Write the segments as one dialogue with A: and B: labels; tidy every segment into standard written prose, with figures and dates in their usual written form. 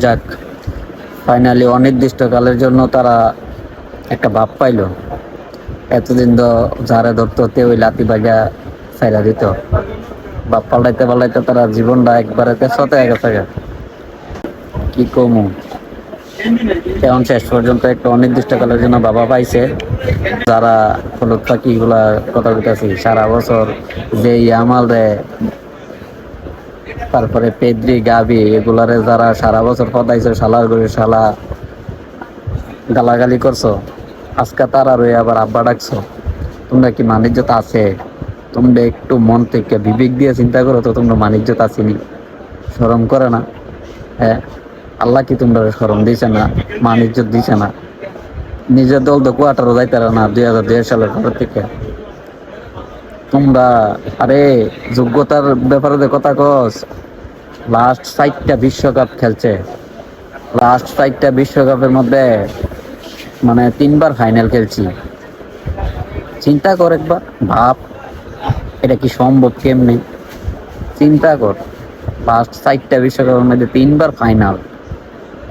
A: যাক, ফাইনালি অনির্দিষ্টকালের জন্য তারা একটা ভাব পাইলো। এতদিন তো যারা ধরতো তে ওই লাতি বাগা ফেলা দিত, বাপ পাল্টাইতে পাল্টাইতে তারা জীবনটা একবারে তেসতে গেছে গা। কি কমু, এখন শেষ পর্যন্ত একটা অনির্দিষ্টকালের জন্য বাবা পাইছে। যারা হলুদ পাখি গুলা কথা বলতেছি সারা বছর যে আমাল রে, তারপরে পেদ্রি গাবি এগুলারে যারা সারা বছর পদাইছো, শালার করে শালা গালাগালি করছো, আজকে তারা রয়ে আবার আব্বা ডাকছো। তোমরা কি মানিজ্যত আছে? তোমরা একটু মন থেকে বিবেক দিয়ে চিন্তা করো তো, তোমরা মানিজ্যত আসেনি? শরম করে না? হ্যাঁ, আল্লাহ কি তোমরা শরম দিছে না? মানিজ্যত দিছে না? নিজের দল তো কোয়ার্টারও যাইতারা না 2002 সালের পর থেকে। তোমরা আরে যোগ্যতার ব্যাপারে যে কথা কস, লাস্ট 4টা বিশ্বকাপ খেলছে, লাস্ট 4টা বিশ্বকাপের মধ্যে মানে 3বার ফাইনাল খেলছি। চিন্তা কর একবার, ভাব এটা কি সম্ভব? কেমনে চিন্তা কর, লাস্ট 4টা বিশ্বকাপের মধ্যে 3বার ফাইনাল।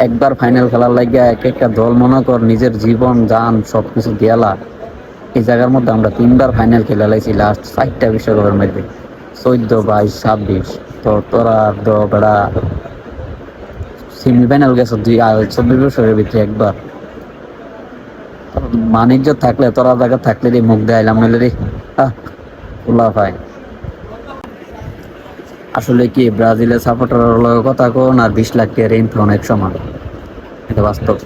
A: একবার ফাইনাল খেলার লাগিয়া এক একটা দল মনে কর নিজের জীবন জান সবকিছু দিয়ালা। এই জায়গার মধ্যে আমরা 3বার ফাইনাল খেলে লাইছি লাস্ট 4টা বিশ্বকাপের মধ্যে, 14, 22, 26। তো তোরা তো বেড়া সেমিফাইনাল গেছো 24 বছরের ভিতরে একবার। বাণিজ্য থাকলে তোরা জায়গা থাকলে রে মুখ দেখাইলাম, নইলে রে খোলা পায়। আসলে কি ব্রাজিলের সাপোর্টার কথা কোন আর 20 লাখ টাকা ঋণ অনেক সমান, এটা বাস্তব।